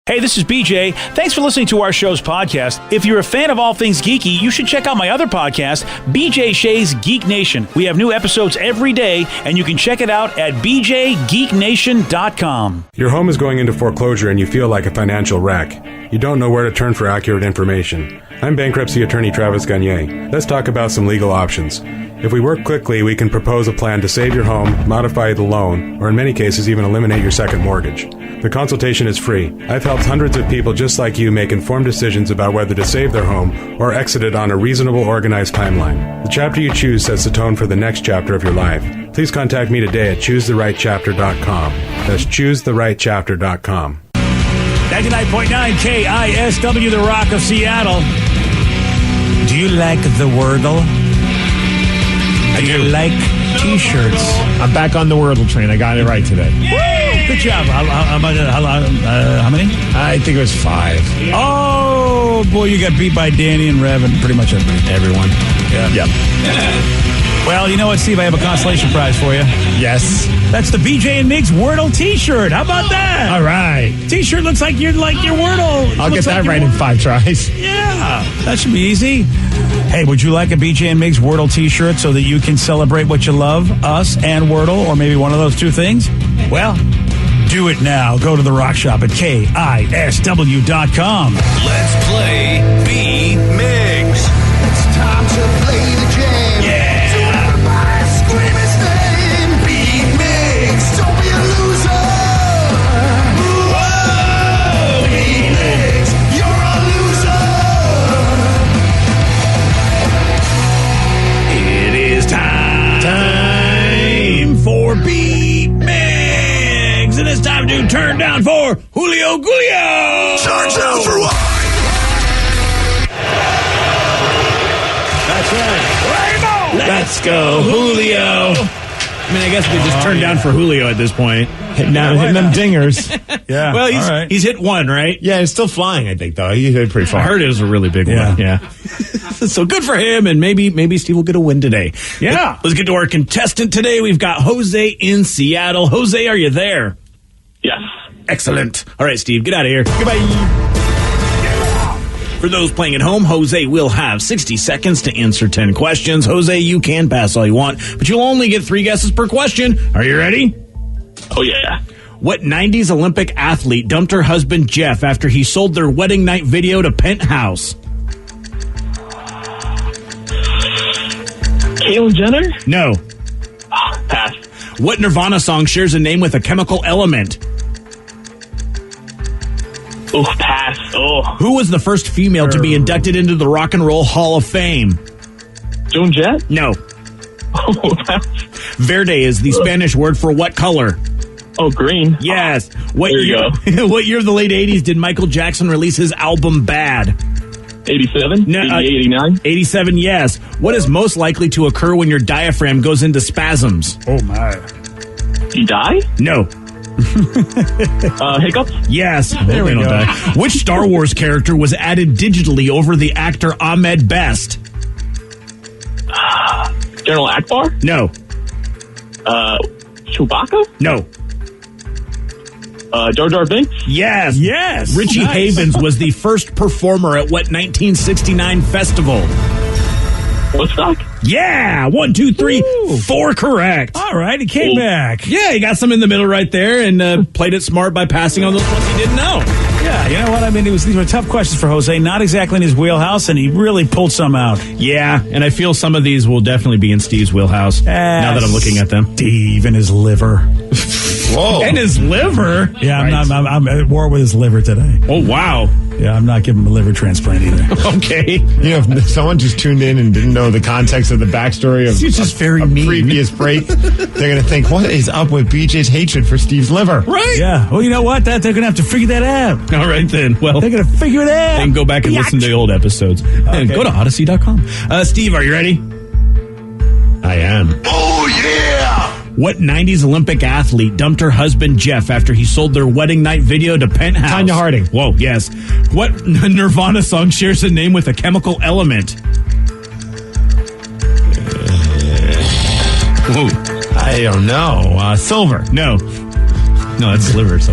Hey, this is BJ. Thanks for listening to our show's podcast. If you're a fan of all things geeky, you should check out my other podcast, BJ Shea's Geek Nation. We have new episodes every day, and you can check it out at bjgeeknation.com. Your home is going into foreclosure and you feel like a financial wreck. You don't know where to turn for accurate information. I'm bankruptcy attorney Travis Gagne. Let's talk about some legal options. If we work quickly, we can propose a plan to save your home, modify the loan, or in many cases even eliminate your second mortgage. The consultation is free. I've helped hundreds of people just like you make informed decisions about whether to save their home or exit it on a reasonable, organized timeline. The chapter you choose sets the tone for the next chapter of your life. Please contact me today at choosetherightchapter.com. That's choosetherightchapter.com. 99.9 KISW, The Rock of Seattle. Do you like the Wordle? Do you like T-shirts? I'm back on the Wordle train. I got it right today. Woo! Good job. How many? I think it was 5. Oh, boy, you got beat by Danny and Rev and pretty much everyone. Yeah. Yep. Well, you know what, Steve? I have a consolation prize for you. Yes. That's the BJ and Migs Wordle T-shirt. How about that? All right. T-shirt looks like your Wordle. I'll get that right in 5 tries. Yeah, that should be easy. Hey, would you like a BJ and Migs Wordle T-shirt so that you can celebrate what you love, us and Wordle, or maybe one of those two things? Well, do it now. Go to the Rock Shop at KISW.com. Let's play B-Migs. It's time to play the game. Yeah. So everybody scream his name. B-Migs, don't be a loser. Whoa, B-Migs, you're a loser. It is time for B-Migs. And it's time to turn down for Julio Gulio. Turn down for what? That's right. Let's go, Julio. I mean, I guess we just turned down for Julio at this point. Hitting them dingers. Yeah. Well, all right. he's hit one, right? Yeah, it's still flying, I think, though. He hit pretty far. I heard it was a really big one. Yeah. So good for him, and maybe Steve will get a win today. Yeah. Let's get to our contestant today. We've got Jose in Seattle. Jose, are you there? Yes. Excellent. All right, Steve, get out of here. Goodbye. For those playing at home, Jose will have 60 seconds to answer 10 questions. Jose, you can pass all you want, but you'll only get 3 guesses per question. Are you ready? Oh, yeah. What 90s Olympic athlete dumped her husband Jeff after he sold their wedding night video to Penthouse? Caitlyn Jenner? No. Pass. What Nirvana song shares a name with a chemical element? Oh, pass. Oh, Who was the first female to be inducted into the Rock and Roll Hall of Fame? Joan Jett? No. Oh, pass. Verde is the Spanish word for what color? Oh, green. Yes. What There you year? What year of the late 80s did Michael Jackson release his album Bad? 87? No, 88, 89? 87, yes. What is most likely to occur when your diaphragm goes into spasms? Oh, my. You die? No. Hiccups? Yes. There we They don't go. die. Which Star Wars character was added digitally over the actor Ahmed Best? General Akbar? No. Chewbacca? No. Jar Jar Binks? Yes. Yes. Richie Nice. Havens was the first performer at what 1969 festival? Woodstock? Yeah. 1, 2, 3, 4 correct. All right, he came back. Yeah, he got some in the middle right there and played it smart by passing on those ones he didn't know. Yeah, you know what? I mean, these were tough questions for Jose. Not exactly in his wheelhouse, and he really pulled some out. Yeah, and I feel some of these will definitely be in Steve's wheelhouse now that I'm looking at them. Steve and his liver. Whoa. And his liver. Yeah, Right. I'm at war with his liver today. Oh, wow. Yeah, I'm not giving him a liver transplant either. Okay. You know, if someone just tuned in and didn't know the context of the backstory of He's just very a mean. previous break, they're going to think, what is up with BJ's hatred for Steve's liver? Right. Yeah. Well, you know what? They're going to have to figure that out. All right, then. Well, They're going to figure it out. then go back and listen to the old episodes. And go to Odyssey.com. Steve, are you ready? I am. Oh, yeah! What 90s Olympic athlete dumped her husband Jeff after he sold their wedding night video to Penthouse? Tanya Harding. Whoa, yes. What Nirvana song shares a name with a chemical element? Whoa. I don't know. Silver. No. No, that's liver. So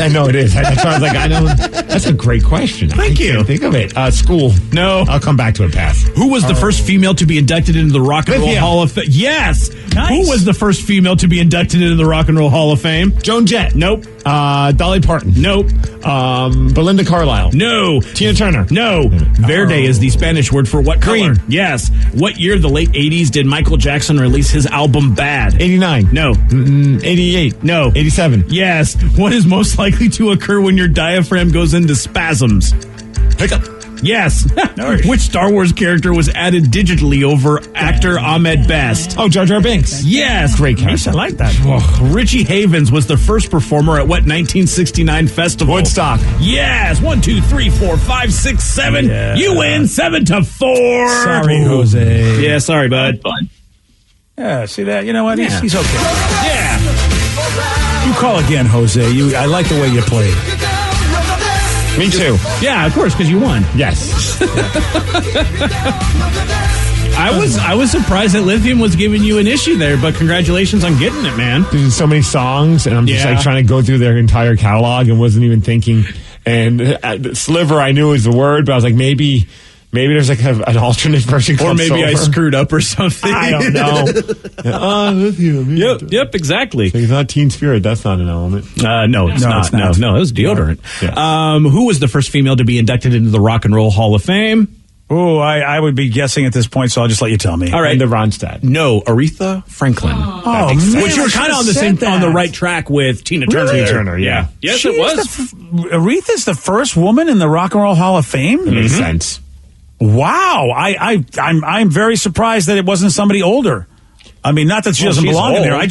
I know it is. That's why I was like, I know. That's a great question. Thank you. Can't think of it. School. No. I'll come back to it. Pass. Who was the first female to be inducted into the Rock and Roll Lithia. Hall of Fame? Yes. Nice. Who was the first female to be inducted into the Rock and Roll Hall of Fame? Joan Jett. Nope. Dolly Parton. Nope. Belinda Carlisle. No. Tina Turner. No. Verde is the Spanish word for what color? Green. Yes. What year of the late 80s did Michael Jackson release his album Bad? 89. No. 88. No. 87. Yes. What is most likely to occur when your diaphragm goes into spasms? Hiccup. Yes. Which Star Wars character was added digitally over actor Ahmed Best? Oh, Jar Jar Binks. Yes. Great character. I like that. Richie Havens was the first performer at what 1969 festival? Woodstock. Yes. 1, 2, 3, 4, 5, 6, 7. Yeah. You win 7-4. Sorry, Jose. Yeah, sorry, bud. Fine. Yeah, see that? You know what? Yeah. He's okay. Yeah. You call again, Jose. I like the way you played. Me too. Yeah, of course, because you won. Yes. I was surprised that Lithium was giving you an issue there, but congratulations on getting it, man. There's so many songs, and I'm just Yeah. like trying to go through their entire catalog and wasn't even thinking. And Sliver, I knew was the word, but I was like, maybe there's like an alternate version. Or called maybe I Silver. screwed up or something. I don't know. Lithium. Yep, exactly. It's not Teen Spirit. That's not an element. No, it's not. it's not. No, it was deodorant. Yeah. Who was the first female to be inducted into the Rock and Roll Hall of Fame? Oh, I would be guessing at this point, so I'll just let you tell me. All right. And the Ronstadt. No, Aretha Franklin. Oh, That makes sense. man, Which you were I kind of should've said on the that. right track with Tina Turner. Tina there. Turner, yeah. Yes, She it is was. Aretha's the first woman in the Rock and Roll Hall of Fame? Makes sense. Wow. I'm very surprised that it wasn't somebody older. I mean, not that she doesn't she's belong in there. old.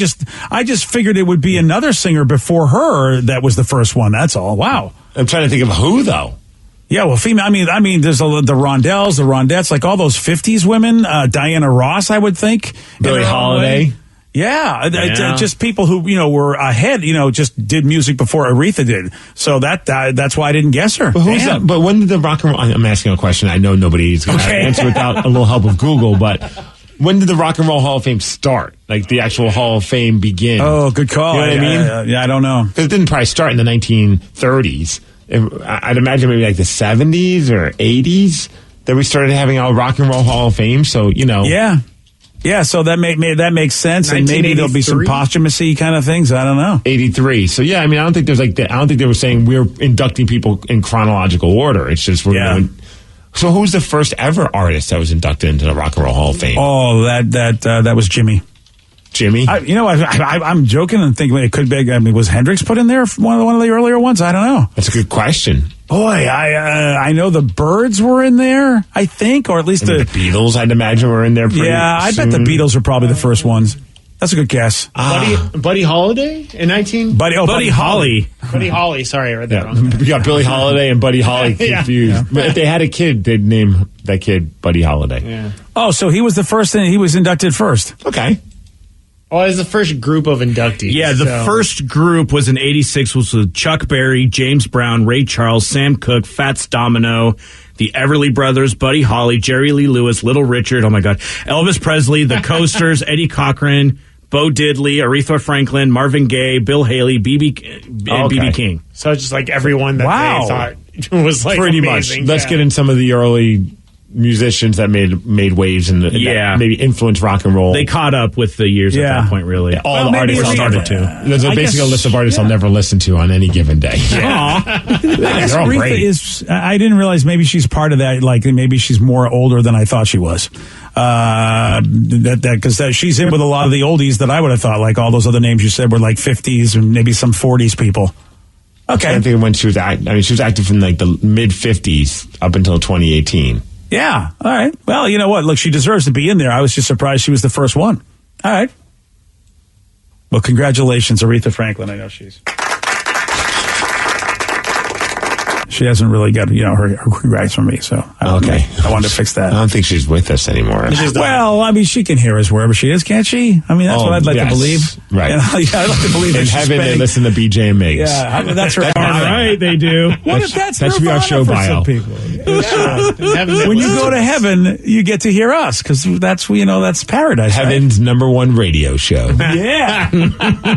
I just figured it would be another singer before her that was the first one. That's all. Wow. I'm trying to think of who, though. Yeah, well, female. I mean, there's the Rondells, the Rondettes, like all those '50s women. Diana Ross, I would think. Billie In her own Holiday. way. Yeah, Yeah. just people who were ahead. Just did music before Aretha did. So that's why I didn't guess her. But who's Damn. that? But when did the Rock and Roll? I'm asking a question. I know nobody's going to Okay. answer without a little help of Google. But when did the Rock and Roll Hall of Fame start? Like the actual Hall of Fame begin? Oh, good call. You know what I mean? Yeah, I don't know. Because it didn't probably start in the 1930s. I'd imagine maybe like the 70s or 80s that we started having our Rock and Roll Hall of Fame. So, Yeah, so that makes sense, and maybe there'll be some 1983? posthumacy kind of things. I don't know. 83. So yeah, I mean, I don't think there's like I don't think they were saying we're inducting people in chronological order. It's just we're Yeah. going. So who's the first ever artist that was inducted into the Rock and Roll Hall of Fame? Oh, that was Jimmy. Jimmy. I'm joking and thinking it could be. I mean, was Hendrix put in there for one of the earlier ones? I don't know. That's a good question. Boy, I know the Byrds were in there. I think, or at least I mean, the Beatles, I'd imagine, were in there. Pretty I bet the soon. Beatles are probably the first ones. That's a good guess. Buddy Holiday in 19. Buddy Holly. Buddy Holly. Sorry, I read that Yeah, wrong. we got Billie Holiday and Buddy Holly confused. Yeah. But if they had a kid, they'd name that kid Buddy Holiday. Yeah. Oh, so he was the first, and he was inducted first. Okay. Well, it's the first group of inductees. Yeah, the first group was in 86, was with Chuck Berry, James Brown, Ray Charles, Sam Cooke, Fats Domino, the Everly Brothers, Buddy Holly, Jerry Lee Lewis, Little Richard, oh my God, Elvis Presley, the Coasters, Eddie Cochran, Bo Diddley, Aretha Franklin, Marvin Gaye, Bill Haley, B.B. King. So it's just like everyone that Wow. they thought was like Pretty amazing. much. Let's get in some of the early musicians that made waves and Yeah. that maybe influenced rock and roll. They caught up with the years at Yeah. that point, really. all Well, the maybe artists we started started to. There's I basically a guess- list of artists I'll never listen to on any given day. I guess They're all Aretha great. is. I didn't realize maybe she's part of that. Like maybe she's more older than I thought she was. Because she's in with a lot of the oldies that I would have thought. Like all those other names you said were like 50s and maybe some 40s people. Okay. I think when she was she was active from like the mid 50s up until 2018. Yeah. All right. Well, you know what? Look, she deserves to be in there. I was just surprised she was the first one. All right. Well, congratulations, Aretha Franklin. I know she hasn't really got, her congrats from me. So I wanted to fix that. I don't think she's with us anymore. Well, I mean, she can hear us wherever she is, can't she? I mean, that's what I'd like to believe. Right. Yeah, I'd like to believe In that she's heaven, they spending- listen to BJ and Migs. Yeah, I mean, that's her. All right, they do. What if that's that should be our Nirvana show for bio. some people? Heaven, When you go to heaven, you get to hear us because that's that's paradise. right? Heaven's #1 radio show. Yeah,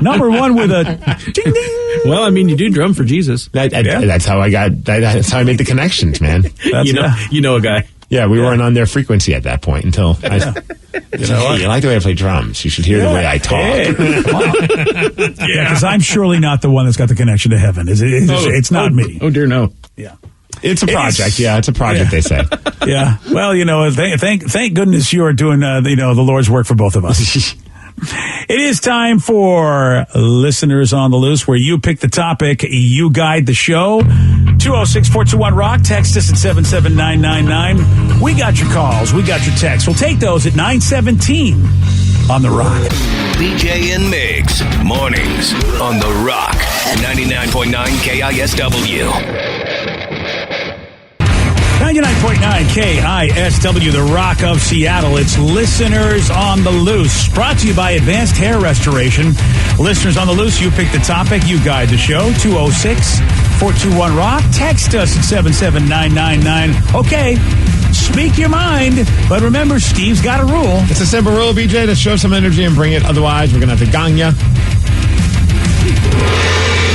number one with a ding ding. Well, I mean, you do drum for Jesus. That's how I got. That's how I made the connections, man. You know a guy. Yeah, we weren't on their frequency at that point until I said, hey, you like the way I play drums. You should hear the way I talk. Yeah, because I'm surely not the one that's got the connection to heaven. It's not me. Oh, dear, no. Yeah. It's a project. It's a project, they say. Yeah. Well, thank goodness you are doing, the Lord's work for both of us. It is time for Listeners on the Loose, where you pick the topic, you guide the show. 206-421-ROCK. Text us at 77999. We got your calls. We got your texts. We'll take those at 9:17 on The Rock. BJ and Migs, mornings on The Rock, 99.9 KISW. 99.9 KISW, The Rock of Seattle. It's Listeners on the Loose, brought to you by Advanced Hair Restoration. Listeners on the Loose, you pick the topic, you guide the show. 206-421-ROCK. Text us at 77999. Okay, speak your mind, but remember, Steve's got a rule. It's a simple rule, BJ, to show some energy and bring it. Otherwise, we're going to have to gong ya.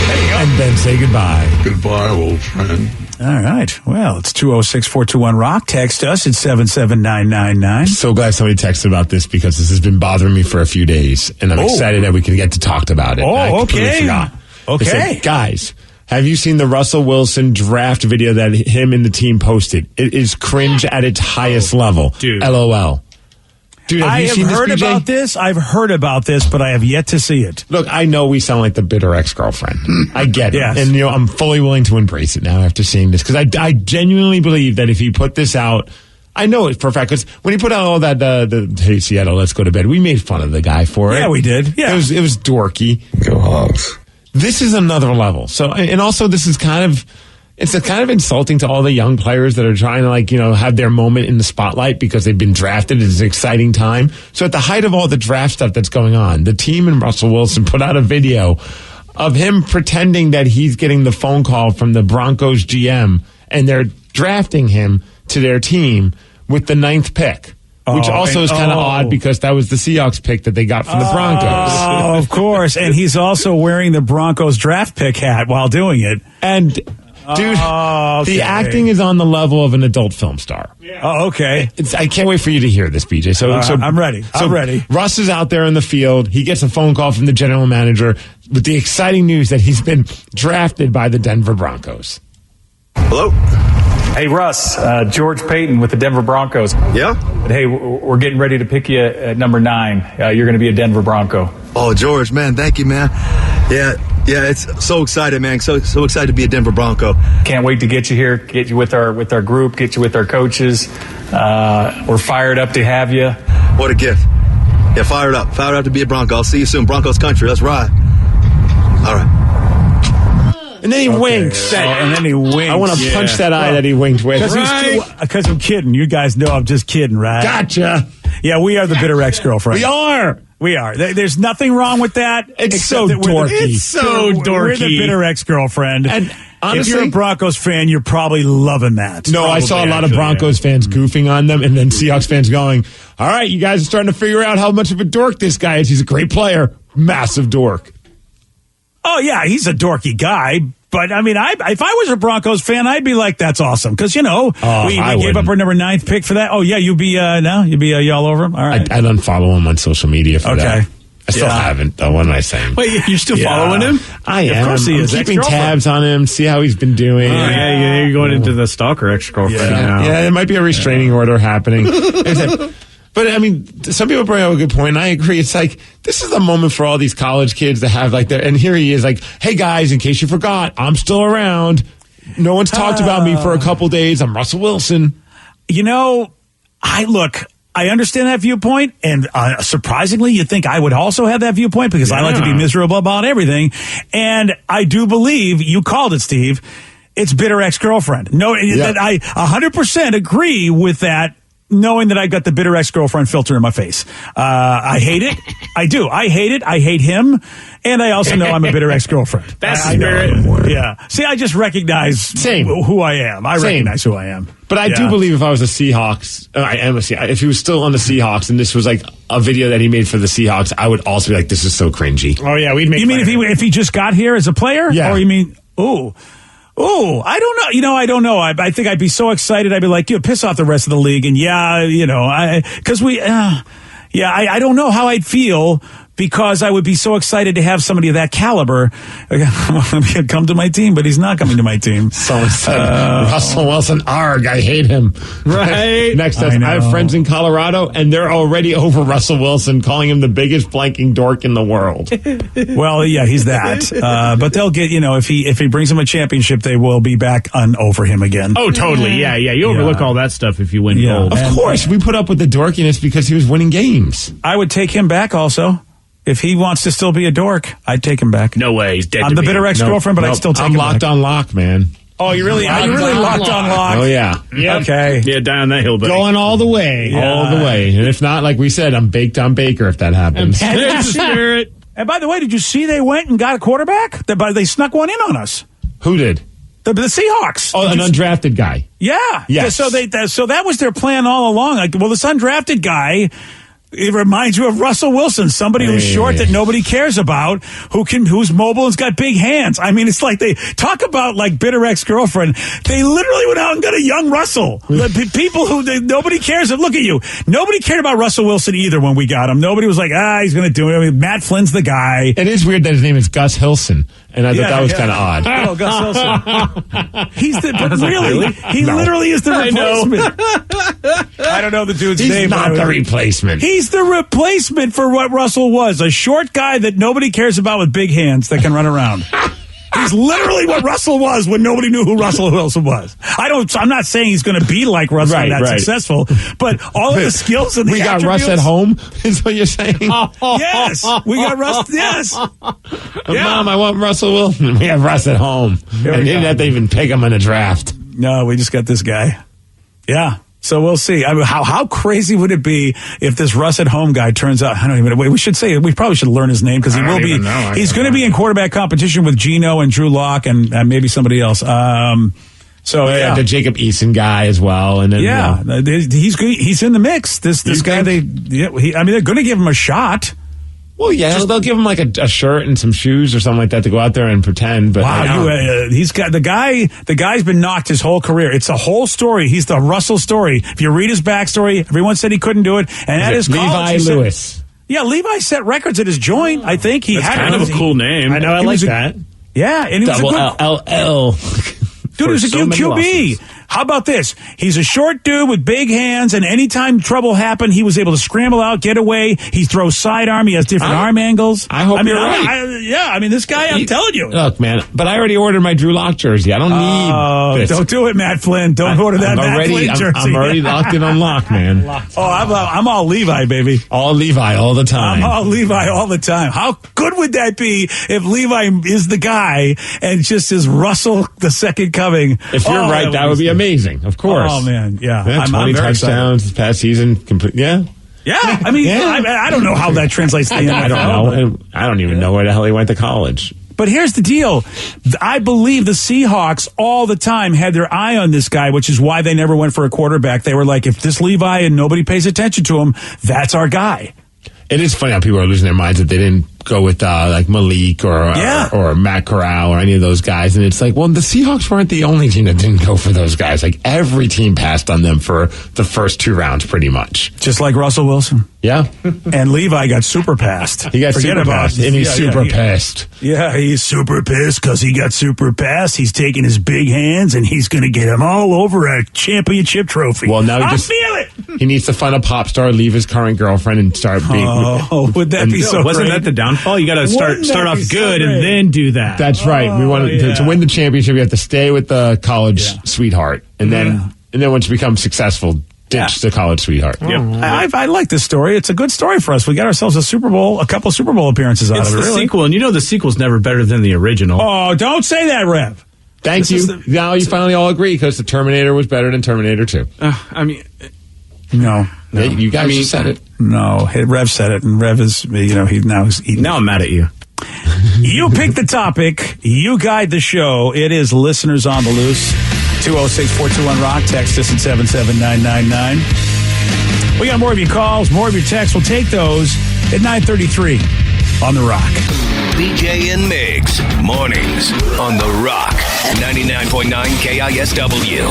There you go. And then say goodbye. Goodbye, old friend. All right. Well, it's 206-421-ROCK. Text us at 77999. So glad somebody texted about this because this has been bothering me for a few days, and I'm excited that we can get to talk about it. I completely forgot. Okay. They said, guys, have you seen the Russell Wilson draft video that him and the team posted? It is cringe at its highest level. Dude. LOL. Dude, I you have seen this, heard BJ? about this. I've heard about this, but I have yet to see it. Look, I know we sound like the bitter ex-girlfriend. I get it. Yes. And, I'm fully willing to embrace it now after seeing this. Because I genuinely believe that if he put this out, I know it for a fact. Because when he put out all that, hey, Seattle, let's go to bed, we made fun of the guy for it. Yeah, we did. Yeah. It was dorky. Go Hogs. This is another level. So, and also this is kind of insulting to all the young players that are trying to have their moment in the spotlight because they've been drafted. It's an exciting time. So at the height of all the draft stuff that's going on, the team and Russell Wilson put out a video of him pretending that he's getting the phone call from the Broncos GM and they're drafting him to their team with the 9th pick. Which also is kind of odd because that was the Seahawks pick that they got from the Broncos. Oh, of course. And he's also wearing the Broncos draft pick hat while doing it. And, dude, the acting is on the level of an adult film star. Oh, okay. I can't wait for you to hear this, BJ. So I'm ready. I'm ready. Russ is out there in the field. He gets a phone call from the general manager with the exciting news that he's been drafted by the Denver Broncos. Hello? Hey, Russ, George Payton with the Denver Broncos. Yeah? Hey, we're getting ready to pick you at number 9. You're going to be a Denver Bronco. Oh, George, man, thank you, man. Yeah, it's so excited, man. So excited to be a Denver Bronco. Can't wait to get you here, get you with our group, get you with our coaches. We're fired up to have you. What a gift. Yeah, fired up to be a Bronco. I'll see you soon, Broncos country. Let's ride. All right. And then he winks. And then he winks. I want to punch that eye that he winked with. Because I'm kidding. You guys know I'm just kidding, right? Gotcha. Yeah, we are the bitter ex-girlfriend. We are. There's nothing wrong with that. It's so dorky. It's so dorky. We're the bitter ex-girlfriend. And honestly, if you're a Broncos fan, you're probably loving that. No, I saw a lot of Broncos fans goofing on them, and then Seahawks fans going, all right, you guys are starting to figure out how much of a dork this guy is. He's a great player. Massive dork. Oh, yeah, he's a dorky guy. But, I mean, if I was a Broncos fan, I'd be like, that's awesome. Because, we gave up our number 9th pick for that. Oh, yeah, you'd be y'all over him? All right. I'd unfollow him on social media for that. Okay. I still haven't, though. What am I saying? Wait, you're still following him? I am. Of course he is. I'm keeping tabs on him, see how he's been doing. Yeah, you're going into the stalker ex-girlfriend now. Yeah, there might be a restraining order happening. But, I mean, some people bring up a good point, and I agree. It's like, this is the moment for all these college kids to have, and here he is, like, hey, guys, in case you forgot, I'm still around. No one's talked about me for a couple days. I'm Russell Wilson. I understand that viewpoint, and surprisingly, you'd think I would also have that viewpoint because I like to be miserable about everything. And I do believe, you called it, Steve, it's bitter ex-girlfriend. No, I 100% agree with that knowing that I got the bitter ex-girlfriend filter in my face. I hate it. I do. I hate it. I hate him. And I also know I'm a bitter ex-girlfriend. That's I the spirit. Yeah. See, I just recognize who I am. I recognize who I am. But I do believe if I was a Seahawks, I am a Seahawks, if he was still on the Seahawks and this was like a video that he made for the Seahawks, I would also be like, this is so cringy. Oh, yeah, we'd make You mean if he just got here as a player? Yeah. Or you mean, I don't know. I don't know. I think I'd be so excited. I'd be like, piss off the rest of the league. And I don't know how I'd feel because I would be so excited to have somebody of that caliber come to my team, but he's not coming to my team. Someone said, Russell Wilson, arg, I hate him. Right. Next up, I have friends in Colorado, and they're already over Russell Wilson, calling him the biggest blanking dork in the world. Well, yeah, he's that. But they'll get, if he brings them a championship, they will be back over him again. Oh, totally. Yeah. You overlook all that stuff if you win gold. Of course, we put up with the dorkiness because he was winning games. I would take him back also. If he wants to still be a dork, I'd take him back. No way, he's dead. I'm the bitter ex-girlfriend, but I'd still take him back. I'm locked on lock, man. Oh, you really are? You really locked on lock? Oh, yeah. Yep. Okay. Yeah, down that hill, buddy. Going all the way. All the way. And if not, like we said, I'm baked on Baker if that happens. Spirit. And by the way, did you see they went and got a quarterback? They snuck one in on us. Who did? The Seahawks. Oh, an undrafted guy. Yeah. Yes. So that was their plan all along. Like, well, this undrafted guy, it reminds you of Russell Wilson, somebody who's short that nobody cares about, who's mobile and's got big hands. I mean, it's like they talk about like bitter ex-girlfriend. They literally went out and got a young Russell. People who nobody cares. Look at you. Nobody cared about Russell Wilson either when we got him. Nobody was like, he's going to do it. I mean, Matt Flynn's the guy. It is weird that his name is Gus Hilson, and I thought that was kind of odd. Oh, Gus Hilson. He literally is the replacement. I don't know the dude's name. He's not the replacement. He's the replacement for what Russell was. A short guy that nobody cares about with big hands that can run around. He's literally what Russell was when nobody knew who Russell Wilson was. I'm not saying he's going to be like Russell and that successful, but all of the skills and the got Russ at home, is what you're saying? Yes. We got Russ. Yes. Yeah. Mom, I want Russell Wilson. We have Russ at home. And didn't have to even pick him in a draft. No, we just got this guy. Yeah. So we'll see. I mean, how crazy would it be if this Russ at home guy turns out? I don't even know. We should say we probably should learn his name because he will be. He's going to be in quarterback competition with Geno and Drew Lock and maybe somebody else. The Jacob Eason guy as well, and then he's in the mix. This guy they're going to give him a shot. Well, yeah, they'll give him like a shirt and some shoes or something like that to go out there and pretend. But wow, he's got the guy's been knocked his whole career. It's a whole story. He's the Russell story. If you read his backstory, everyone said he couldn't do it, and at his college, Levi Lewis. Levi set records at his joint. I think he That's had kind of a cool name. I know. I like that. Yeah, and he was Double a good LL. dude. He was a good QB. How about this? He's a short dude with big hands, and anytime trouble happened, he was able to scramble out, get away. He throws sidearm. He has different arm angles. I hope you're right. This guy, I'm telling you. Look, man, but I already ordered my Drew Lock jersey. I don't need this. Don't do it, Matt Flynn. Don't order that Matt Flynn jersey. I'm already locked in on Lock, man. I'm all Levi, baby. All Levi all the time. I'm all Levi all the time. How good would that be if Levi is the guy and just is Russell the second coming? If you're right, that would be amazing. Of course. Oh, man, yeah. 20 touchdowns this past season. Yeah. Yeah, I mean, I don't know how that translates to the NFL. I don't know. I don't even know where the hell he went to college. But here's the deal. I believe the Seahawks all the time had their eye on this guy, which is why they never went for a quarterback. They were like, if this Levi and nobody pays attention to him, that's our guy. It is funny how people are losing their minds that they didn't go with like Malik or Matt Corral or any of those guys. And it's like, well, the Seahawks weren't the only team that didn't go for those guys. Like every team passed on them for the first two rounds pretty much. Just like Russell Wilson. Yeah. And Levi got super passed. He got super passed. And he's super pissed. Yeah, he's super pissed because he got super passed. He's taking his big hands and he's going to get him all over a championship trophy. Well, now I feel it. He needs to find a pop star, leave his current girlfriend, and start being. Oh, would that be so? Wasn't that the downfall? You got to start off good and then do that. That's right. We want to win the championship. You have to stay with the college sweetheart, and then once you become successful, ditch the college sweetheart. Yep. I like this story. It's a good story for us. We got ourselves a couple Super Bowl appearances out of it. It's the sequel, and the sequel's never better than the original. Oh, don't say that, Rev. Thank you. Now you finally all agree because the Terminator was better than Terminator 2. No. Yeah, you guys just said it. No, Rev said it, and Rev is, he's eating. Now I'm mad at you. You pick the topic. You guide the show. It is Listeners on the Loose. 206-421-ROCK. Text us at 77999. We got more of your calls, more of your texts. We'll take those at 9:33 on The Rock. BJ and Migs, mornings on The Rock, 99.9 KISW.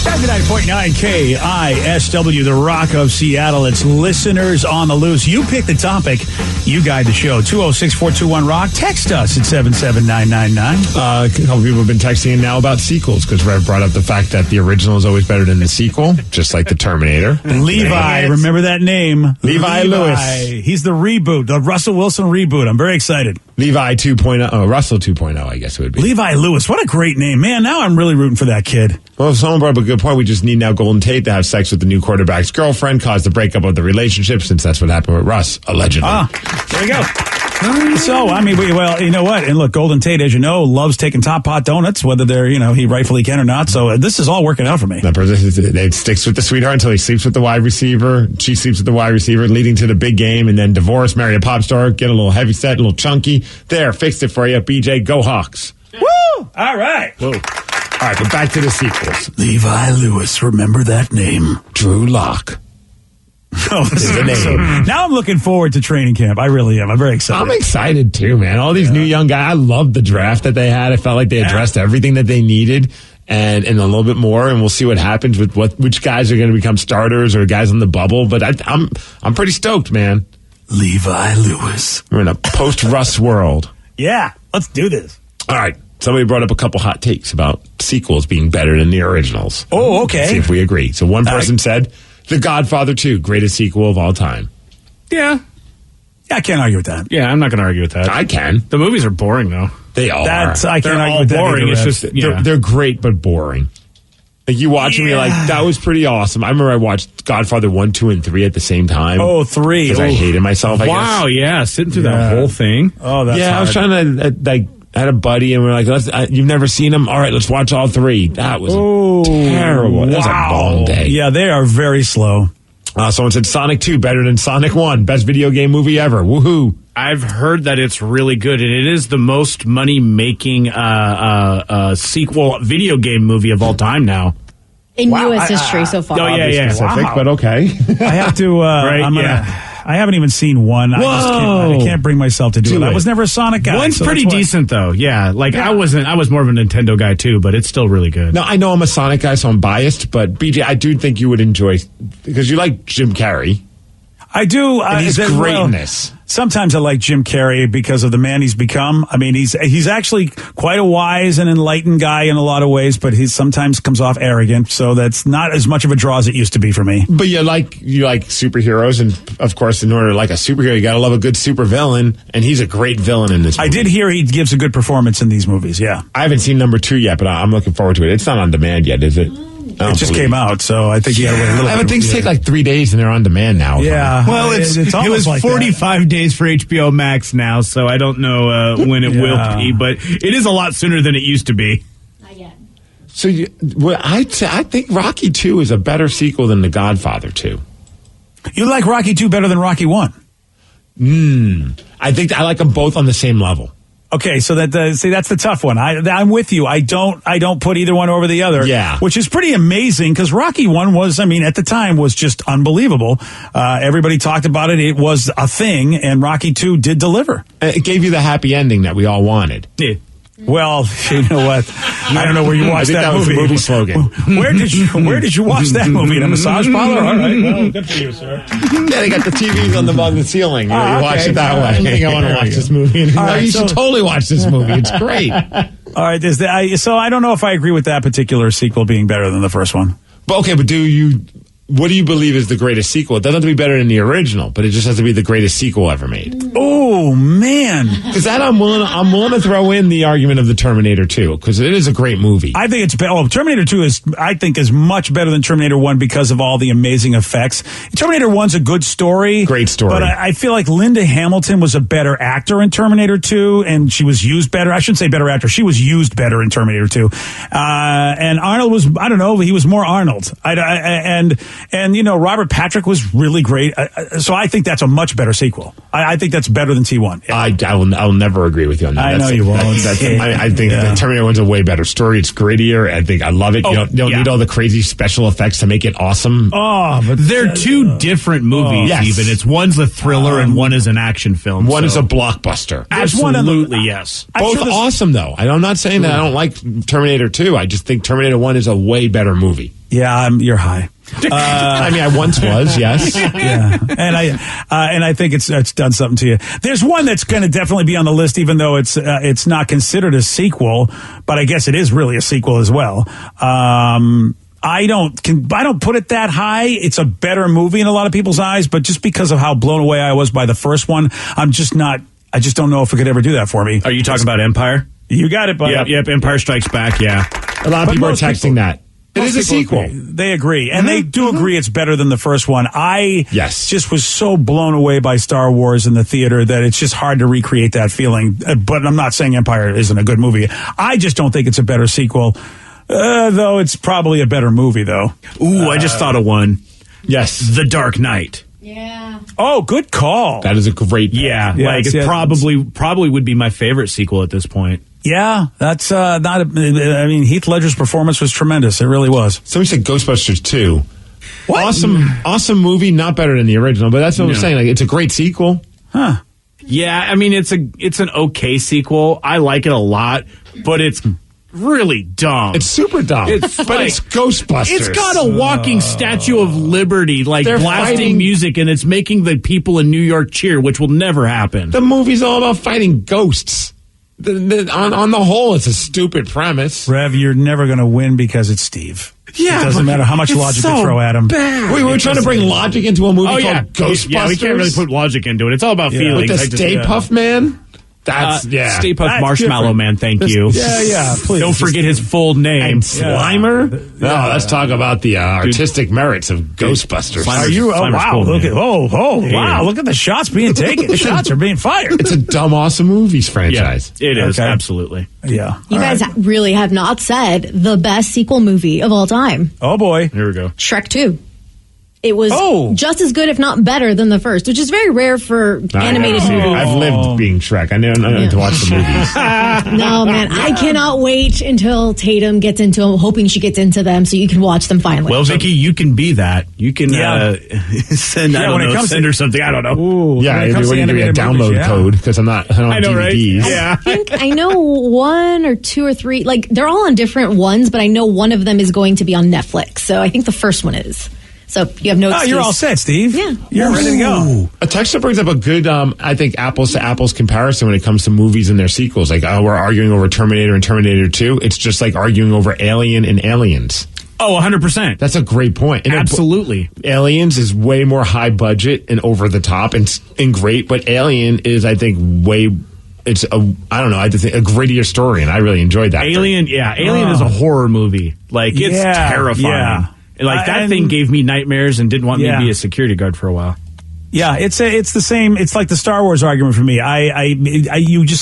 99.9 KISW, The Rock of Seattle. It's Listeners on the Loose. You pick the topic. You guide the show. 206-421-ROCK. Text us at 77999. A couple people have been texting in now about sequels because Rev brought up the fact that the original is always better than the sequel, just like the Terminator. Levi, remember that name? Levi Lewis. He's the reboot, the Russell Wilson reboot. I'm very excited. Levi 2.0, Russell 2.0, I guess it would be. Levi Lewis, what a great name. Man, now I'm really rooting for that kid. Well, if someone brought up a good point, we just need now Golden Tate to have sex with the new quarterback's girlfriend, cause the breakup of the relationship, since that's what happened with Russ, allegedly. There we go. So, I mean, well, you know what? And look, Golden Tate, as you know, loves taking Top Pot donuts, whether they're, he rightfully can or not. So this is all working out for me. That person sticks with the sweetheart until he sleeps with the wide receiver. She sleeps with the wide receiver, leading to the big game, and then divorce, marry a pop star, get a little heavy set, a little chunky. There, fixed it for you. BJ, go Hawks. Woo! All right. Whoa. All right, but back to the sequels. Levi Lewis, remember that name. Drew Lock. Oh, so now I'm looking forward to training camp. I really am. I'm very excited. I'm excited too, man. All these new young guys. I love the draft that they had. I felt like they addressed everything that they needed and a little bit more. And we'll see what happens with which guys are going to become starters or guys on the bubble. But I'm pretty stoked, man. Levi Lewis. We're in a post-Russ world. Yeah, let's do this. All right. Somebody brought up a couple hot takes about sequels being better than the originals. Oh, okay. Let's see if we agree. So one person said, The Godfather 2, greatest sequel of all time. Yeah. I can't argue with that. Yeah, I'm not going to argue with that. I can. The movies are boring, though. They are. I can't argue all with that. boring. Either, It's just, They're great, but boring. Like you watch them, you're like, that was pretty awesome. I remember I watched Godfather 1, 2, and 3 at the same time. Oh, 3. Because I hated myself, I guess. Wow, yeah. Sitting through that whole thing. Oh, that's hard. I was trying to, I had a buddy, and we're like, you've never seen them? All right, let's watch all 3. That was terrible. That was a long day. Yeah, they are very slow. Someone said Sonic 2 better than Sonic 1. Best video game movie ever. Woohoo. I've heard that it's really good, and it is the most money-making sequel video game movie of all time now. In U.S. history so far. Oh, yeah. Specific, but okay. I have to, I haven't even seen one. I can't bring myself to do it. I was never a Sonic guy. One's pretty decent, though. Yeah, I was more of a Nintendo guy, too, but it's still really good. No, I know I'm a Sonic guy, so I'm biased, but BJ, I do think you would enjoy, because you like Jim Carrey. I do. And he's great in this. Sometimes I like Jim Carrey because of the man he's become. I mean, he's actually quite a wise and enlightened guy in a lot of ways, but he sometimes comes off arrogant. So that's not as much of a draw as it used to be for me. But you like superheroes, and of course, in order to like a superhero, you got to love a good supervillain, and he's a great villain in this movie. I did hear he gives a good performance in these movies. Yeah, I haven't seen number 2 yet, but I'm looking forward to it. It's not on demand yet, is it? It just came out, so I think you got to wait a little bit. But things take like 3 days, and they're on demand now. Yeah. Well, it was like 45 dads for HBO Max now, so I don't know when it will be, but it is a lot sooner than it used to be. So I think Rocky 2 is a better sequel than The Godfather 2. You like Rocky 2 better than Rocky 1? I think I like them both on the same level. Okay, so that's the tough one. I'm with you. I don't put either one over the other. Yeah, which is pretty amazing because Rocky 1 was, at the time was just unbelievable. Everybody talked about it. It was a thing, and Rocky 2 did deliver. It gave you the happy ending that we all wanted. Yeah. Well, you know what? I don't know where you watched that movie. Was the movie slogan. Where did you watch that movie? In a massage parlor? All right. Well, good for you, sir. Yeah, they got the TVs on the ceiling. You watch it that way. I don't think I want to watch this movie anymore. You should totally watch this movie. It's great. All right. So I don't know if I agree with that particular sequel being better than the first one. But what do you believe is the greatest sequel? It doesn't have to be better than the original, but it just has to be the greatest sequel ever made. Oh, Oh man, because that I'm willing to throw in the argument of the Terminator 2 because it is a great movie. I think it's Terminator 2 is much better than Terminator 1 because of all the amazing effects. Terminator 1's a good story, great story, but I feel like Linda Hamilton was a better actor in Terminator 2, and she was used better. I shouldn't say better actor; she was used better in Terminator 2. And Arnold was, I don't know, he was more Arnold. And Robert Patrick was really great. So I think that's a much better sequel. I think that's better than T1. Yeah. I'll never agree with you on that. I know you won't. I think the Terminator 1's a way better story. It's grittier. I love it. You don't need all the crazy special effects to make it awesome. Oh, but they're two different movies. Yes. Even it's one's a thriller and one is an action film. One is a blockbuster. Absolutely, yes. Both awesome though. I'm not saying that I don't like Terminator 2. I just think Terminator 1 is a way better movie. Yeah, you're high. I once was, yes. Yeah, and I think it's done something to you. There's one that's going to definitely be on the list, even though it's not considered a sequel, but I guess it is really a sequel as well. I don't put it that high. It's a better movie in a lot of people's eyes, but just because of how blown away I was by the first one, I just don't know if it could ever do that for me. Are you talking about Empire? You got it, buddy. Yep. Empire Strikes Back. Yeah, a lot of people are texting that. It is a sequel. They agree. And they do agree it's better than the first one. I just was so blown away by Star Wars in the theater that it's just hard to recreate that feeling. But I'm not saying Empire isn't a good movie. I just don't think it's a better sequel, though it's probably a better movie, though. Ooh, I just thought of one. Yes. The Dark Knight. Yeah. Oh, good call. That is a great pick. Yeah, it probably would be my favorite sequel at this point. Yeah, that's Heath Ledger's performance was tremendous. It really was. Somebody said Ghostbusters 2. What? Awesome movie, not better than the original, but that's what I'm saying. Like, it's a great sequel. Huh. Yeah, it's an okay sequel. I like it a lot, but it's really dumb. It's super dumb. It's Ghostbusters. It's got a walking Statue of Liberty, They're blasting fighting music, and it's making the people in New York cheer, which will never happen. The movie's all about fighting ghosts. On the whole, it's a stupid premise. Rev, you're never going to win because it's Steve. Yeah, it doesn't matter how much logic you throw at him. Wait, we're trying to bring logic into a movie called Ghostbusters? Yeah, we can't really put logic into it. It's all about feelings. With the Stay Puft Man? Stay Puft Marshmallow Man, thank you. Yeah, please. Don't forget his full name. And Slimer? No, let's talk about the artistic merits of Ghostbusters. Are you? Wow! Cool, wow! Look at the shots being taken. The shots are being fired. It's a dumb, awesome movies franchise. Yeah, it is absolutely. Yeah. You guys really have not said the best sequel movie of all time. Oh boy! Here we go. Shrek 2. It was just as good, if not better, than the first, which is very rare for animated movies. I've lived being Shrek. I know to watch the movies. No, man. I cannot wait until Tatum gets into them, hoping she gets into them so you can watch them finally. Well, Vicky, you can be that. You can send her something. I don't know. Ooh, yeah, give me a download code because I don't have DVDs. Right? Yeah. I know 1 or 2 or 3. They're all on different ones, but I know one of them is going to be on Netflix. So I think the first one is. So you have no excuse. You're all set, Steve. Yeah. You're ready to go. A texter brings up a good, I think, apples to apples comparison when it comes to movies and their sequels. We're arguing over Terminator and Terminator 2. It's just like arguing over Alien and Aliens. Oh, 100%. That's a great point. And absolutely. Aliens is way more high budget and over the top and great, but Alien is, I think, it's a grittier story, and I really enjoyed that. Alien is a horror movie. It's terrifying. Yeah. That thing gave me nightmares and didn't want me to be a security guard for a while. Yeah, it's the same. It's like the Star Wars argument for me. I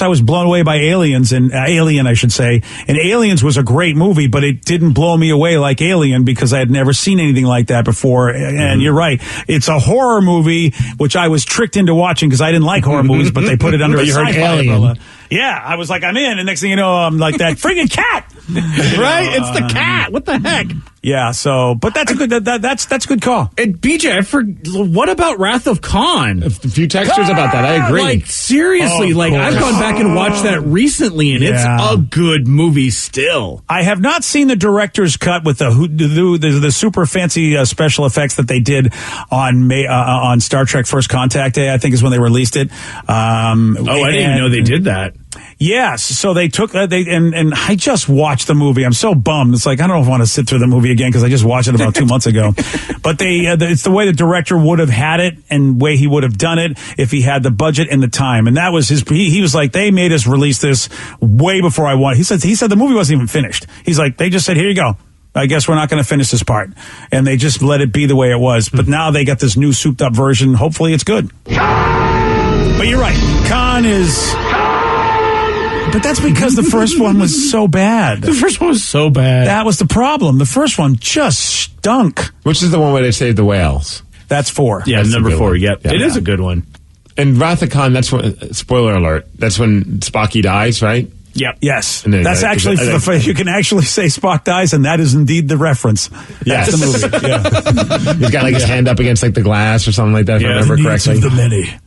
was blown away by Aliens and Alien, I should say. And Aliens was a great movie, but it didn't blow me away like Alien because I had never seen anything like that before. And you're right, it's a horror movie, which I was tricked into watching because I didn't like horror movies, but they put it under a sci-fi umbrella. Yeah, I was like, I'm in, and next thing you know, I'm like that friggin' cat, right? It's the cat. What the heck? Yeah. So, but that's a good that's a good call. And BJ, what about Wrath of Khan? A few textures about that. I agree. Seriously, I've gone back and watched that recently, and it's a good movie still. I have not seen the director's cut with the super fancy special effects that they did on Star Trek First Contact Day. I think is when they released it. I didn't even know they did that. Yes, so they took and I just watched the movie. I'm so bummed. It's like I don't want to sit through the movie movie again because I just watched it about 2 months ago. But it's the way the director would have had it and way he would have done it if he had the budget and the time. And that was he was like, they made us release this way before I wanted. He said the movie wasn't even finished. He's like, they just said, here you go. I guess we're not going to finish this part. And they just let it be the way it was. But now they got this new souped up version. Hopefully it's good. But you're right. Khan is... But that's because the first one was so bad. The first one was so bad. That was the problem. The first one just stunk. Which is the one where they saved the whales? That's 4. Yeah, That's number 4. one. Yep. Yeah. It is a good one. And Wrath of Khan, that's when, spoiler alert, that's when Spocky dies, right? Yep. Yes. And then, that's actually, you can actually say Spock dies, and that is indeed the reference. Yes. That's the movie. Yeah. He's got like his hand up against like the glass or something like that, if I remember the correctly. needs of the many. That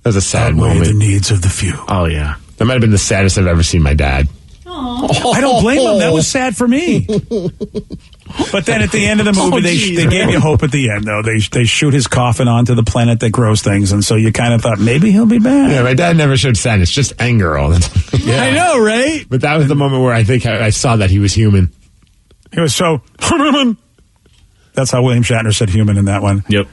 was a sad outweigh moment. the needs of the few. Oh, yeah. That might have been the saddest I've ever seen my dad. I don't blame him. That was sad for me. But then at the end of the movie, they gave you hope at the end, though. They shoot his coffin onto the planet that grows things, and so you kind of thought, maybe he'll be back. Yeah, my dad never showed sadness, just anger all the time. Yeah. I know, right? But that was the moment where I think I saw that he was human. He was so human. That's how William Shatner said human in that one. Yep.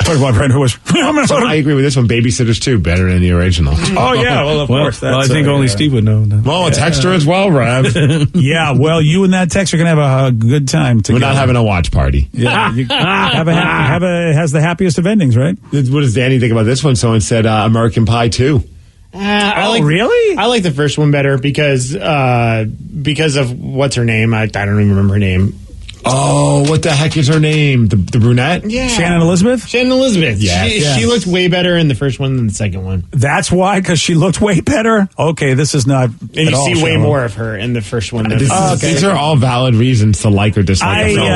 Talk about Brent, who was. So I agree with this one. Babysitters 2 better than the original. Oh, yeah. Well, of course. Well, I think only Steve would know. Well, it's extra as well, Rob. Yeah, well, you and that text are going to have a good time together. We're not having a watch party. Yeah, has the happiest of endings, right? What does Danny think about this one? Someone said American Pie 2. Really? I like the first one better because of what's her name. I don't even remember her name. Oh, what the heck is her name? The brunette? Yeah, Shannon Elizabeth? Shannon Elizabeth. Yes. She looked way better in the first one than the second one. That's why, because she looked way better? Okay, this is not. And you see way more of her in the first one. Than These are all valid reasons to like or dislike a film.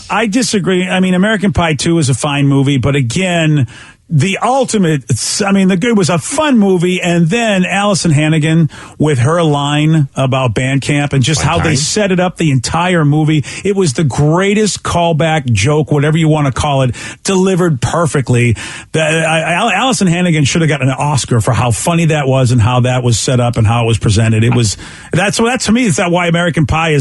I disagree. I mean, American Pie 2 is a fine movie, but again, the ultimate, it was a fun movie, and then Allison Hannigan with her line about band camp and just how they set it up the entire movie. It was the greatest callback joke, whatever you want to call it, delivered perfectly. Allison Hannigan should have gotten an Oscar for how funny that was and how that was set up and how it was presented. That to me is why American Pie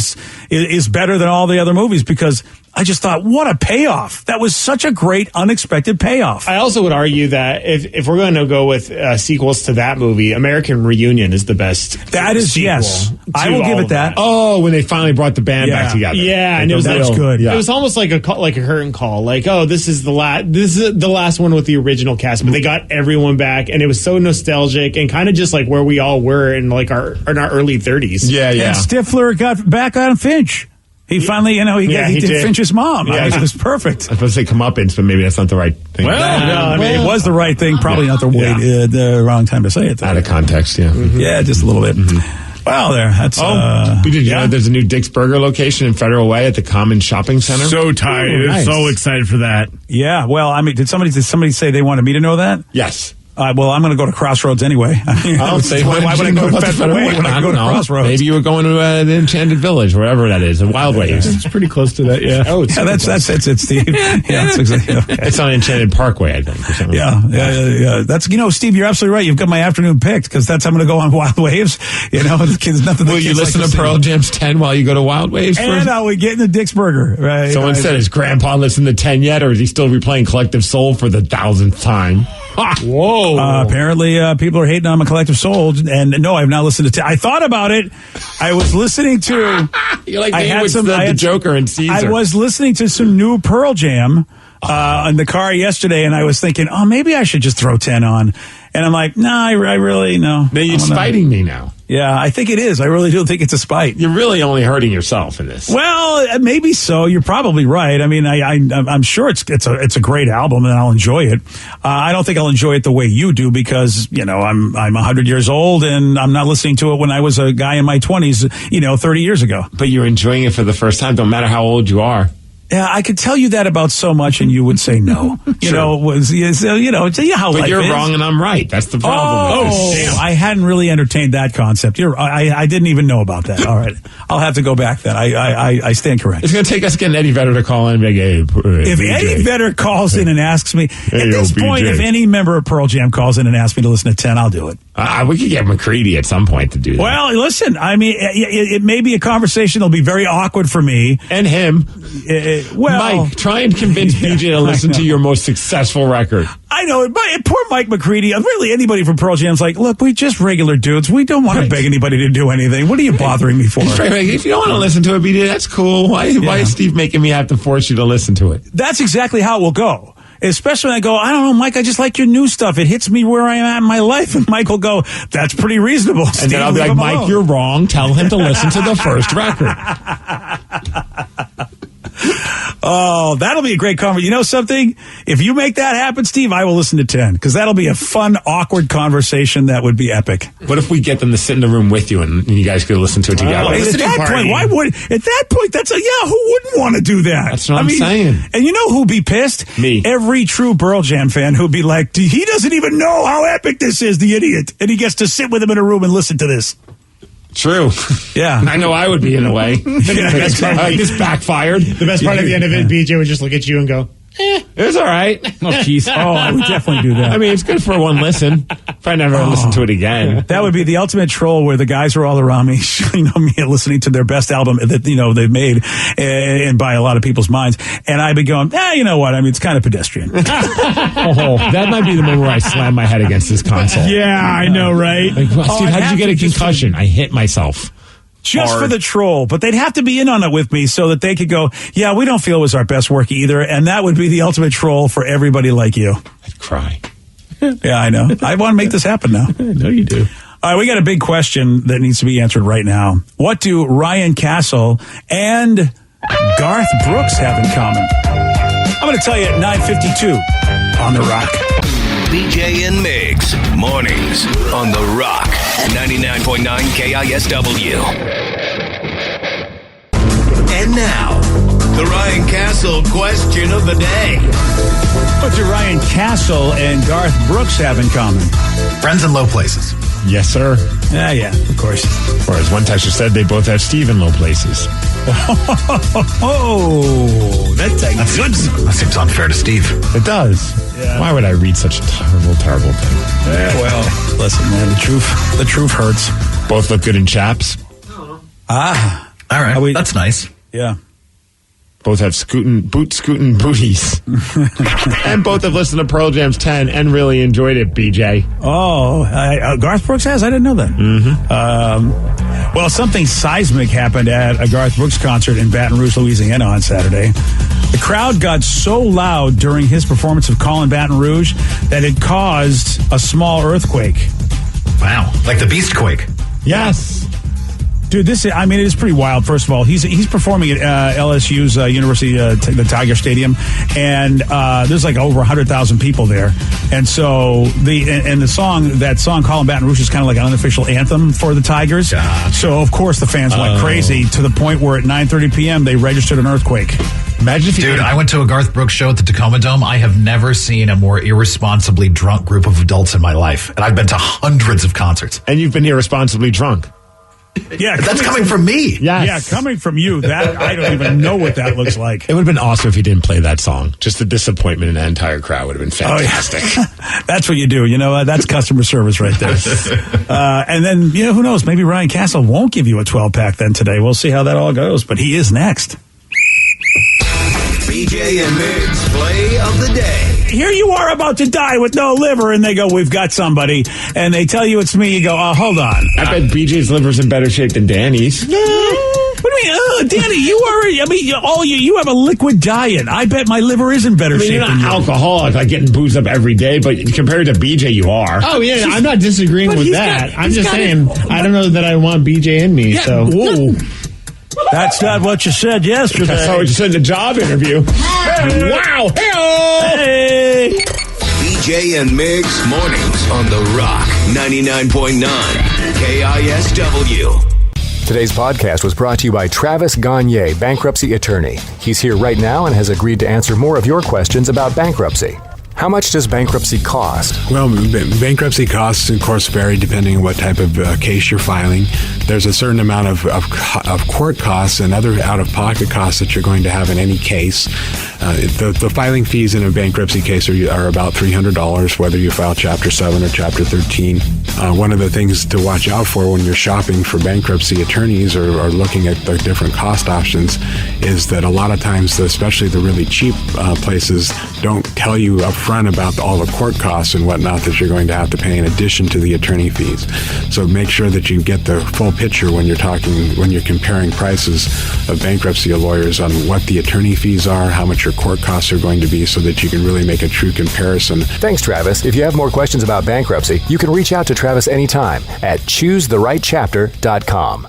is better than all the other movies, because I just thought, what a payoff. That was such a great, unexpected payoff. I also would argue that if we're going to go with sequels to that movie, American Reunion is the best. That is, yes. I will give it that. Oh, when they finally brought the band back together. Yeah, and that was good. It was almost like a curtain call. Like, oh, this is the last one with the original cast, but they got everyone back, and it was so nostalgic and kind of just like where we all were in like our early 30s. Yeah. And Stifler got back on Finch. He finally, he did Finch's mom. Yeah. It was perfect. I was supposed to say comeuppance, but maybe that's not the right thing. Well, it was the right thing. Probably not the wrong time to say it, though. Out of context, yeah. Mm-hmm. Yeah, just a little bit. Mm-hmm. Well, that's... Did you know there's a new Dick's Burger location in Federal Way at the Common Shopping Center? So tired. Oh, nice. So excited for that. Yeah, well, did somebody say they wanted me to know that? Yes. Well, I'm going to go to Crossroads anyway. I'll say, why would I go to Federal Way when I go to Crossroads? Maybe you were going to the Enchanted Village, wherever that is, the Wild Waves. It's pretty close to that, yeah. Oh, that's it, Steve. Yeah, that's exactly. Okay. It's on Enchanted Parkway, I think. Or something. Yeah. That's Steve. You're absolutely right. You've got my afternoon picked because I'm going to go on Wild Waves. Nothing. Will you listen to Pearl Jam's 10 while you go to Wild Waves? And I'll be getting the Dick's Burger. Right. Someone said, "Has Grandpa listened to 10 yet, or is he still replaying Collective Soul for the 1,000th time?" Whoa! Apparently, people are hating on my Collective Soul, and no, I've not listened to. I thought about it. I was listening to. You're like the Joker and Caesar. I was listening to some new Pearl Jam in the car yesterday, and I was thinking, maybe I should just throw 10 on. And I'm like, I really no. You're spiting me now. Yeah, I think it is. I really do think it's a spite. You're really only hurting yourself in this. Well, maybe so. You're probably right. I mean, I'm sure it's a great album and I'll enjoy it. I don't think I'll enjoy it the way you do because, I'm 100 years old and I'm not listening to it when I was a guy in my 20s, 30 years ago. But you're enjoying it for the first time. Don't matter how old you are. Yeah, I could tell you that about so much, and you would say no. You know, how But life you're is. wrong and I'm right. That's the problem. Oh, I hadn't really entertained that concept. I didn't even know about that. All right, I'll have to go back then. I stand correct. It's going to take us getting Eddie Vedder to call in and be like, hey, If BJ. Eddie Vedder calls in and asks me, Hey, at this yo, point, BJ. if any member of Pearl Jam calls in and asks me to listen to 10, I'll do it. We could get McCready at some point to do that. Well, listen, I mean, it may be a conversation that'll be very awkward for me. And him. Mike, try and convince BJ to listen to your most successful record. I know. Poor Mike McCready. Really, anybody from Pearl Jam's like, look, we just regular dudes. We don't want to beg anybody to do anything. What are you bothering me for? If you don't want to listen to it, BJ, that's cool. Why is Steve making me have to force you to listen to it? That's exactly how it will go. Especially when I go, I don't know, Mike, I just like your new stuff. It hits me where I am at in my life. And Mike will go, that's pretty reasonable, Steve. And then I'll be like, Mike, you're wrong. Tell him to listen to the first record. Oh, that'll be a great conversation. You know something? If you make that happen, Steve, I will listen to 10, because that'll be a fun, awkward conversation that would be epic. What if we get them to sit in the room with you and you guys could listen to it together? At that point, why would? At that point, who wouldn't want to do that? That's what I'm saying. And you know who'd be pissed? Me. Every true Pearl Jam fan who'd be like, he doesn't even know how epic this is, the idiot. And he gets to sit with him in a room and listen to this. True. Yeah. I know I would be in a way. This backfired. The best part at the end of it, BJ would just look at you and go, It's all right. Oh, geez. I would definitely do that. I mean, it's good for one listen. If I never listen to it again. That would be the ultimate troll, where the guys are all around me, me listening to their best album that, they've made, and by a lot of people's minds. And I'd be going, you know what? I mean, it's kind of pedestrian. That might be the moment where I slam my head against this console. yeah, I know, right? Like, Steve, how did you get a concussion? I hit myself. Just for the troll, but they'd have to be in on it with me so that they could go, yeah, we don't feel it was our best work either, and that would be the ultimate troll for everybody like you. I'd cry. Yeah, I know. I want to make this happen now. I know you do. All right, we got a big question that needs to be answered right now. What do Ryan Castle and Garth Brooks have in common? I'm going to tell you at 9:52 on The Rock. BJ and Migs, mornings on The Rock, 99.9 KISW. And now, the Ryan Castle question of the day. What do Ryan Castle and Garth Brooks have in common? Friends in low places. Yes, sir. Yeah, of course. Or as one texter said, they both have Steve in low places. That seems unfair to Steve. It does. Yeah. Why would I read such a terrible, terrible thing? Yeah, well, listen, man, the truth hurts. Both look good in chaps. Ah. All right. That's nice. Yeah. Both have scooting booties. And both have listened to Pearl Jam's 10 and really enjoyed it, BJ. Oh, Garth Brooks has? I didn't know that. Mm-hmm. Well, something seismic happened at a Garth Brooks concert in Baton Rouge, Louisiana on Saturday. The crowd got so loud during his performance of Callin' Baton Rouge that it caused a small earthquake. Wow. Like the Beast Quake. Yes. Dude, it is pretty wild. First of all, he's performing at LSU's University, the Tiger Stadium, and there's like over 100,000 people there. And so that song, Callin' Baton Rouge, is kind of like an unofficial anthem for the Tigers. Gotcha. So of course the fans went crazy to the point where at 9:30 p.m. they registered an earthquake. Imagine if Dude, I went to a Garth Brooks show at the Tacoma Dome. I have never seen a more irresponsibly drunk group of adults in my life. And I've been to hundreds of concerts. And you've been irresponsibly drunk. Yeah, that's coming from me. Yes. Yeah, coming from you. That I don't even know what that looks like. It would have been awesome if he didn't play that song. Just the disappointment in that entire crowd would have been fantastic. Oh, yeah. That's what you do. That's customer service right there. And then, who knows? Maybe Ryan Castle won't give you a 12-pack then today. We'll see how that all goes. But he is next. BJ and Migs play of the day. Here you are about to die with no liver, and they go, we've got somebody. And they tell you it's me. You go, hold on. I bet BJ's liver's in better shape than Danny's. What do you mean? Danny, you have a liquid diet. I bet my liver is in better shape You're than not you. alcoholic, like getting boozed up every day, but compared to BJ, you are. Oh, yeah, I'm not disagreeing with that. I'm just saying, I don't know that I want BJ in me, so. Whoa. That's not what you said yesterday. That's not what you said in the job interview. Wow. Hey. BJ and Migs, mornings on The Rock, 99.9 KISW. Today's podcast was brought to you by Travis Gagne, bankruptcy attorney. He's here right now and has agreed to answer more of your questions about bankruptcy. How much does bankruptcy cost? Well, bankruptcy costs, of course, vary depending on what type of case you're filing. There's a certain amount of court costs and other out-of-pocket costs that you're going to have in any case. The filing fees in a bankruptcy case are about $300, whether you file Chapter 7 or Chapter 13. One of the things to watch out for when you're shopping for bankruptcy attorneys or looking at the different cost options is that a lot of times, especially the really cheap places, don't tell you up front about all the court costs and whatnot that you're going to have to pay in addition to the attorney fees. So make sure that you get the full picture when you're comparing prices of bankruptcy lawyers on what the attorney fees are, how much your court costs are going to be, so that you can really make a true comparison. Thanks, Travis. If you have more questions about bankruptcy, you can reach out to Travis anytime at choosetherightchapter.com.